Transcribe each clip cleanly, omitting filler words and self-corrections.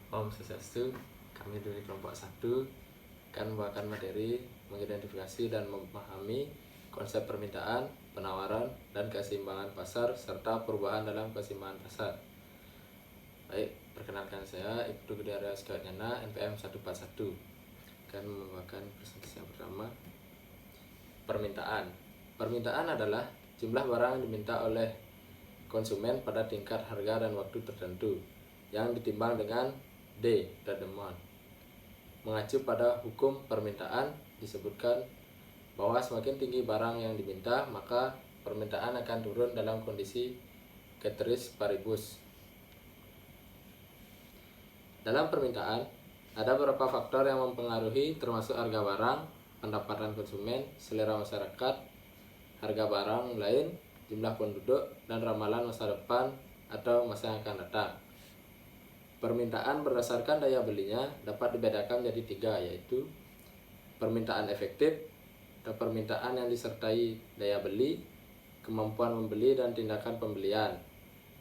Om Swastiastu, kami dari kelompok 1 akan membawakan materi mengidentifikasi dan memahami konsep permintaan, penawaran, dan keseimbangan pasar serta perubahan dalam keseimbangan pasar. Baik, perkenalkan saya Ibtu Gede Arya Sekaliana, NPM 141, akan membawakan presentasi yang pertama. Permintaan. Permintaan adalah jumlah barang yang diminta oleh konsumen pada tingkat harga dan waktu tertentu yang ditimbang dengan D, the demand. Mengacu pada hukum permintaan disebutkan bahwa semakin tinggi barang yang diminta, maka permintaan akan turun dalam kondisi ceteris paribus. Dalam permintaan, ada beberapa faktor yang mempengaruhi, termasuk harga barang, pendapatan konsumen, selera masyarakat, harga barang lain, jumlah penduduk, dan ramalan masa depan atau masa yang akan datang. Permintaan berdasarkan daya belinya dapat dibedakan menjadi 3, yaitu permintaan efektif, atau permintaan yang disertai daya beli, kemampuan membeli dan tindakan pembelian.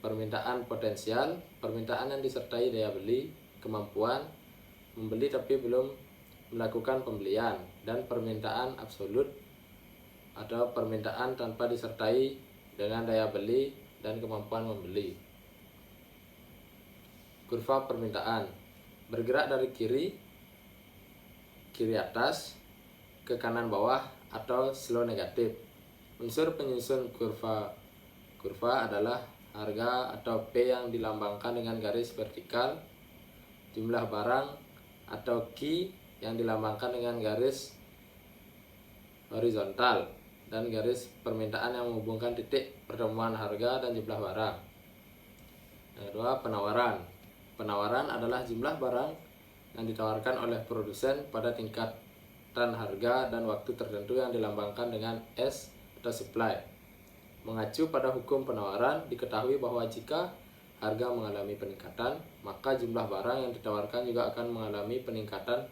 Permintaan potensial, permintaan yang disertai daya beli, kemampuan membeli tapi belum melakukan pembelian. Dan permintaan absolut, atau permintaan tanpa disertai dengan daya beli dan kemampuan membeli. Kurva permintaan bergerak dari kiri atas ke kanan bawah atau slow negatif. Unsur penyusun kurva adalah harga atau P yang dilambangkan dengan garis vertikal, jumlah barang atau Q yang dilambangkan dengan garis horizontal, dan garis permintaan yang menghubungkan titik pertemuan harga dan jumlah barang. Yang kedua, penawaran. Penawaran adalah jumlah barang yang ditawarkan oleh produsen pada tingkatan harga dan waktu tertentu yang dilambangkan dengan S atau supply. Mengacu pada hukum penawaran, diketahui bahwa jika harga mengalami peningkatan, maka jumlah barang yang ditawarkan juga akan mengalami peningkatan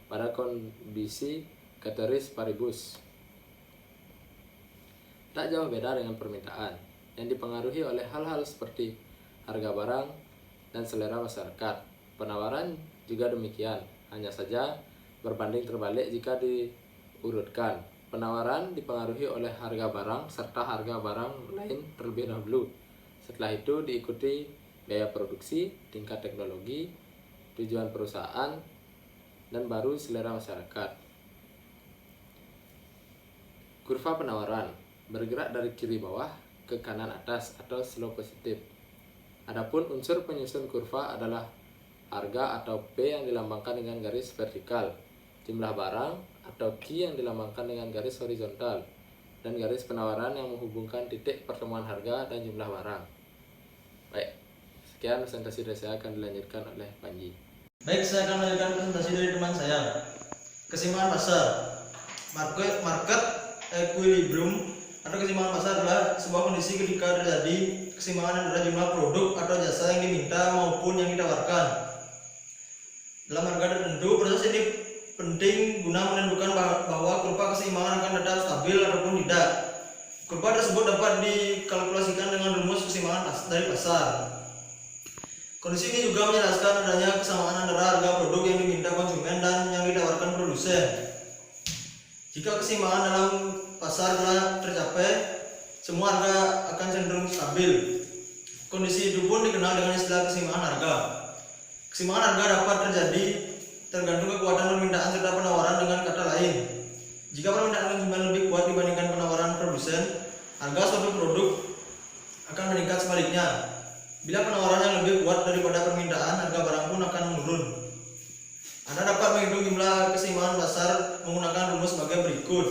pada kondisi ceteris paribus. Tak jauh beda dengan permintaan yang dipengaruhi oleh hal-hal seperti harga barang dan selera masyarakat. Penawaran juga demikian, hanya saja berbanding terbalik jika diurutkan. Penawaran dipengaruhi oleh harga barang serta harga barang lain terlebih dahulu. Setelah itu diikuti biaya produksi, tingkat teknologi, tujuan perusahaan, dan baru selera masyarakat. Kurva penawaran bergerak dari kiri bawah ke kanan atas atau slope positif. Adapun unsur penyusun kurva adalah harga atau P yang dilambangkan dengan garis vertikal, jumlah barang atau Q yang dilambangkan dengan garis horizontal, dan garis penawaran yang menghubungkan titik pertemuan harga dan jumlah barang. Baik, sekian presentasi dari saya, akan dilanjutkan oleh Panji. Baik, saya akan melanjutkan presentasi dari teman saya. Keseimbangan pasar. Market equilibrium atau keseimbangan pasar adalah sebuah kondisi ketika terjadi keseimbangan antara jumlah produk atau jasa yang diminta maupun yang ditawarkan. Dalam harga tertentu, proses ini penting guna menentukan bahwa kurva keseimbangan akan tetap stabil ataupun tidak. Kurva tersebut dapat dikalkulasikan dengan rumus keseimbangan dari pasar. Kondisi ini juga menjelaskan adanya kesamaan antara harga produk yang diminta konsumen dan yang ditawarkan produsen. Jika keseimbangan dalam pasar telah tercapai, semua harga akan cenderung stabil. Kondisi itu pun dikenal dengan istilah keseimbangan harga. Keseimbangan harga dapat terjadi tergantung kekuatan permintaan serta penawaran. Dengan kata lain, jika permintaan konsumen lebih kuat dibandingkan penawaran produsen, harga suatu produk akan meningkat. Sebaliknya, bila penawaran yang lebih kuat daripada permintaan, harga barang pun akan menurun. Anda dapat menghitung jumlah keseimbangan pasar menggunakan rumus sebagai berikut.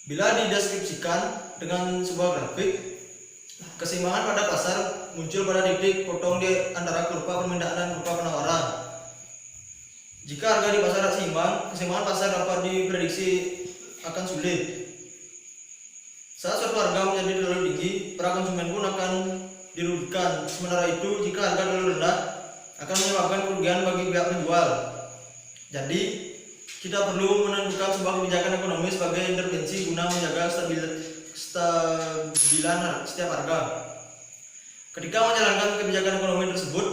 Bila dideskripsikan dengan sebuah grafik, keseimbangan pada pasar muncul pada titik potong di antara kurva permintaan dan kurva penawaran. Jika harga di pasar tak seimbang, keseimbangan pasar dapat diprediksi akan sulit. Saat suatu harga menjadi terlalu tinggi, para konsumen pun akan dirugikan. Sementara itu, jika harga terlalu rendah, akan menyebabkan kerugian bagi pihak penjual. Jadi, kita perlu menentukan sebuah kebijakan ekonomi sebagai intervensi guna menjaga kestabilan setiap harga. Ketika menjalankan kebijakan ekonomi tersebut,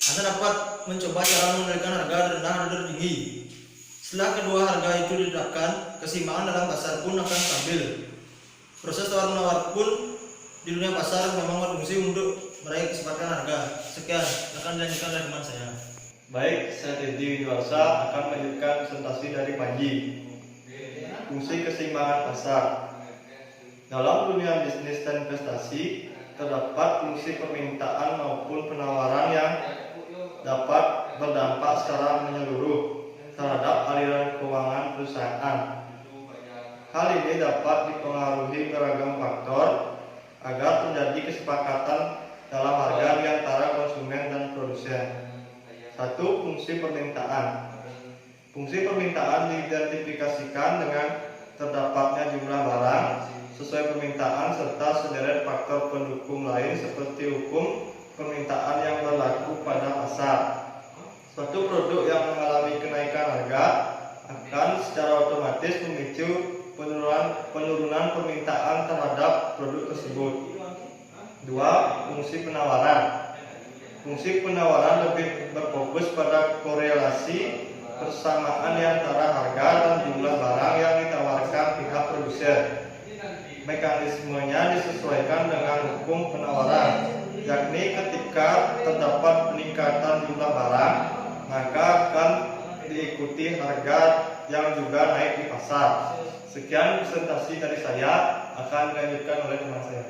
Anda dapat mencoba cara mengendalikan harga rendah dan tertinggi. Setelah kedua harga itu diterapkan, keseimbangan dalam pasar pun akan stabil. Proses tawar-menawar pun di dunia pasar memang berfungsi untuk meraih kesepakatan harga. Sekian, akan dilanjutkan oleh teman saya. Baik, saya Teddy Winwarsa akan melanjutkan presentasi dari Panji. Fungsi keseimbangan pasar. Dalam dunia bisnis dan investasi, terdapat fungsi permintaan maupun penawaran yang dapat berdampak secara menyeluruh terhadap aliran keuangan perusahaan. Hal ini dapat dipengaruhi beragam faktor agar terjadi kesepakatan dalam harga di antara konsumen dan produsen. 1. Fungsi permintaan. Fungsi permintaan diidentifikasikan dengan terdapatnya jumlah barang sesuai permintaan serta sederet faktor pendukung lain seperti hukum permintaan yang berlaku pada pasar. Suatu produk yang mengalami kenaikan harga akan secara otomatis memicu penurunan permintaan terhadap produk tersebut. 2. Fungsi penawaran. Fungsi penawaran lebih berfokus pada korelasi persamaan di antara harga dan jumlah barang yang ditawarkan pihak produsen. Mekanismenya disesuaikan dengan hukum penawaran, yakni ketika terdapat peningkatan jumlah barang, maka akan diikuti harga yang juga naik di pasar. Sekian presentasi dari saya, akan dilanjutkan oleh teman saya.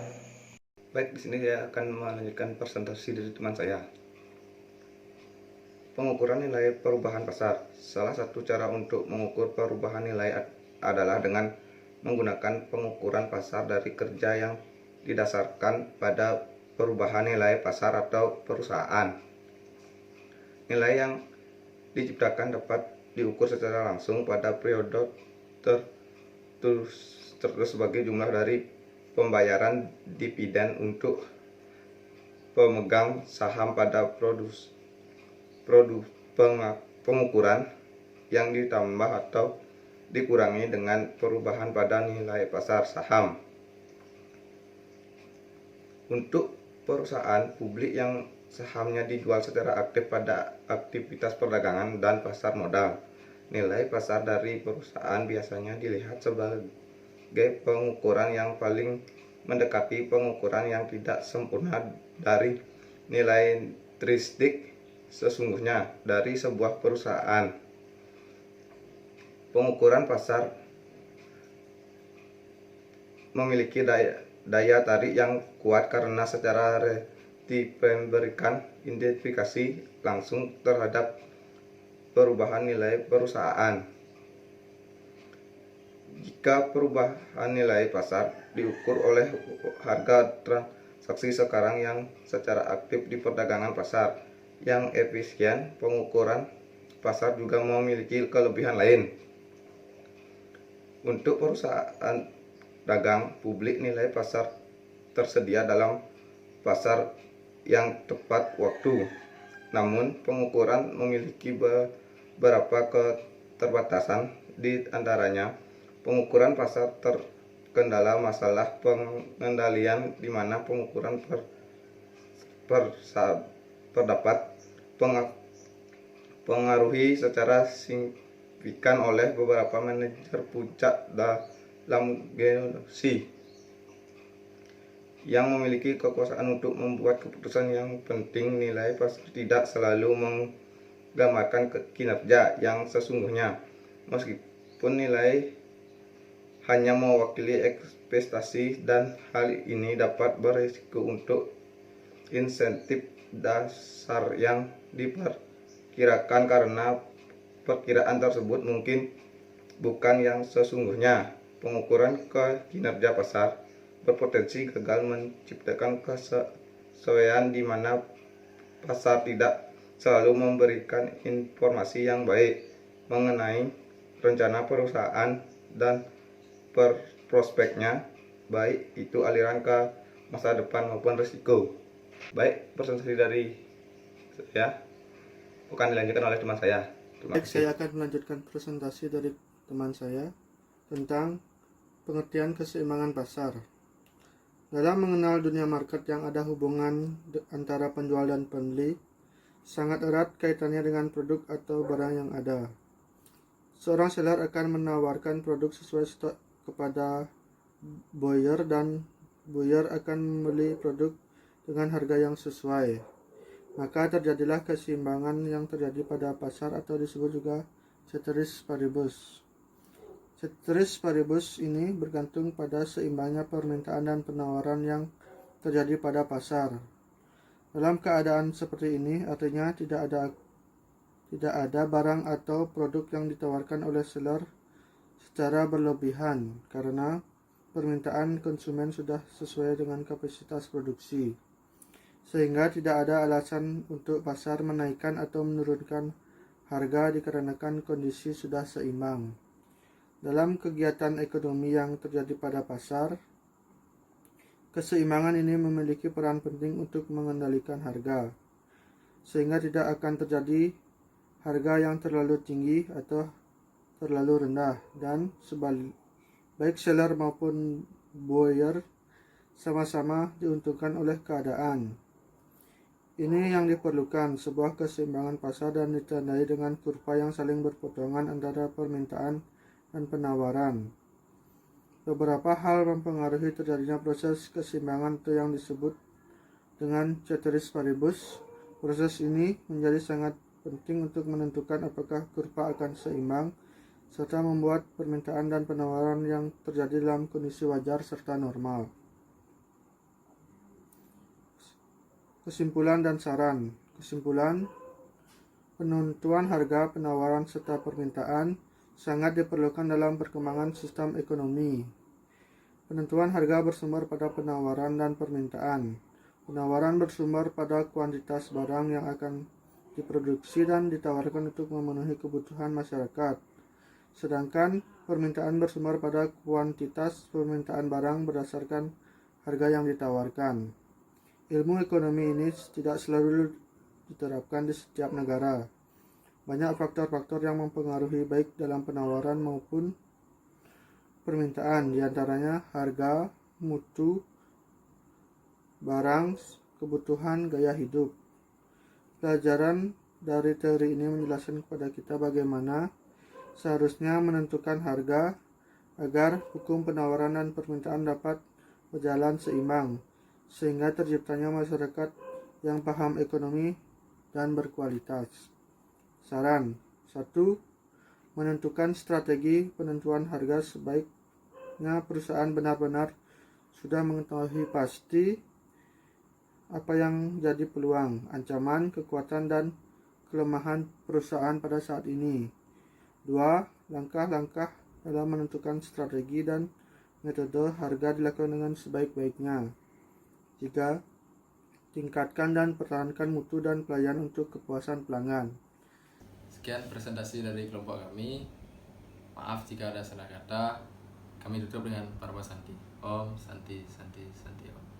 Baik, di sini saya akan melanjutkan presentasi dari teman saya. Pengukuran nilai perubahan pasar. Salah satu cara untuk mengukur perubahan nilai adalah dengan menggunakan pengukuran pasar dari kerja yang didasarkan pada perubahan nilai pasar atau perusahaan. Nilai yang diciptakan dapat diukur secara langsung pada periode tertulis sebagai jumlah dari pembayaran dividen untuk pemegang saham pada pengukuran yang ditambah atau dikurangi dengan perubahan pada nilai pasar saham. Untuk perusahaan publik yang sahamnya dijual secara aktif pada aktivitas perdagangan dan pasar modal, nilai pasar dari perusahaan biasanya dilihat sebagai pengukuran yang paling mendekati pengukuran yang tidak sempurna dari nilai intrinsic sesungguhnya dari sebuah perusahaan. Pengukuran pasar memiliki daya tarik yang kuat karena secara diberikan identifikasi langsung terhadap perubahan nilai perusahaan. Jika perubahan nilai pasar diukur oleh harga transaksi sekarang yang secara aktif di perdagangan pasar yang efisien, pengukuran pasar juga memiliki kelebihan lain. Untuk perusahaan dagang publik, nilai pasar tersedia dalam pasar yang tepat waktu. Namun, pengukuran memiliki beberapa keterbatasan, di antaranya pengukuran pasar terkendala masalah pengendalian di mana pengukuran terdapat pengaruhi secara signifikan oleh beberapa manajer puncak dalam geosi yang memiliki kekuasaan untuk membuat keputusan yang penting. Nilai pasar tidak selalu menggambarkan kinerja yang sesungguhnya, meskipun nilai hanya mewakili ekspektasi, dan hal ini dapat berisiko untuk insentif dasar yang diperkirakan karena perkiraan tersebut mungkin bukan yang sesungguhnya. Pengukuran kinerja pasar berpotensi gagal menciptakan kesesuaian di mana pasar tidak selalu memberikan informasi yang baik mengenai rencana perusahaan dan prospeknya, baik itu aliran ke masa depan maupun risiko. Baik, presentasi dari saya akan dilanjutkan oleh teman saya. Baik, saya akan melanjutkan presentasi dari teman saya tentang pengertian keseimbangan pasar. Dalam mengenal dunia market yang ada hubungan antara penjual dan pembeli, sangat erat kaitannya dengan produk atau barang yang ada. Seorang seller akan menawarkan produk sesuai stok kepada buyer dan buyer akan membeli produk dengan harga yang sesuai. Maka terjadilah keseimbangan yang terjadi pada pasar atau disebut juga ceteris paribus. Ceteris paribus ini bergantung pada seimbangnya permintaan dan penawaran yang terjadi pada pasar. Dalam keadaan seperti ini, artinya tidak ada barang atau produk yang ditawarkan oleh seller secara berlebihan karena permintaan konsumen sudah sesuai dengan kapasitas produksi, sehingga tidak ada alasan untuk pasar menaikkan atau menurunkan harga dikarenakan kondisi sudah seimbang. Dalam kegiatan ekonomi yang terjadi pada pasar, keseimbangan ini memiliki peran penting untuk mengendalikan harga, sehingga tidak akan terjadi harga yang terlalu tinggi atau terlalu rendah, dan sebaliknya, baik seller maupun buyer sama-sama diuntungkan oleh keadaan. Ini yang diperlukan, sebuah keseimbangan pasar dan ditandai dengan kurva yang saling berpotongan antara permintaan dan penawaran. Beberapa hal mempengaruhi terjadinya proses keseimbangan itu yang disebut dengan ceteris paribus. Proses ini menjadi sangat penting untuk menentukan apakah kurva akan seimbang, serta membuat permintaan dan penawaran yang terjadi dalam kondisi wajar serta normal. Kesimpulan dan saran. Kesimpulan, penentuan harga, penawaran, serta permintaan sangat diperlukan dalam perkembangan sistem ekonomi. Penentuan harga bersumber pada penawaran dan permintaan. Penawaran bersumber pada kuantitas barang yang akan diproduksi dan ditawarkan untuk memenuhi kebutuhan masyarakat. Sedangkan permintaan bersumber pada kuantitas permintaan barang berdasarkan harga yang ditawarkan. Ilmu ekonomi ini tidak selalu diterapkan di setiap negara. Banyak faktor-faktor yang mempengaruhi baik dalam penawaran maupun permintaan, diantaranya harga, mutu barang, kebutuhan, gaya hidup. Pelajaran dari teori ini menjelaskan kepada kita bagaimana seharusnya menentukan harga agar hukum penawaran dan permintaan dapat berjalan seimbang, sehingga terciptanya masyarakat yang paham ekonomi dan berkualitas. Saran 1. Menentukan strategi penentuan harga. Sebaiknya perusahaan benar-benar sudah mengetahui pasti apa yang jadi peluang, ancaman, kekuatan, dan kelemahan perusahaan pada saat ini. 2. Langkah-langkah dalam menentukan strategi dan metode harga dilakukan dengan sebaik-baiknya. 3. Tingkatkan dan pertahankan mutu dan pelayanan untuk kepuasan pelanggan. Sekian presentasi dari kelompok kami. Maaf jika ada salah kata. Kami tutup dengan Parwa Santi. Om Santi Santi Santi Om.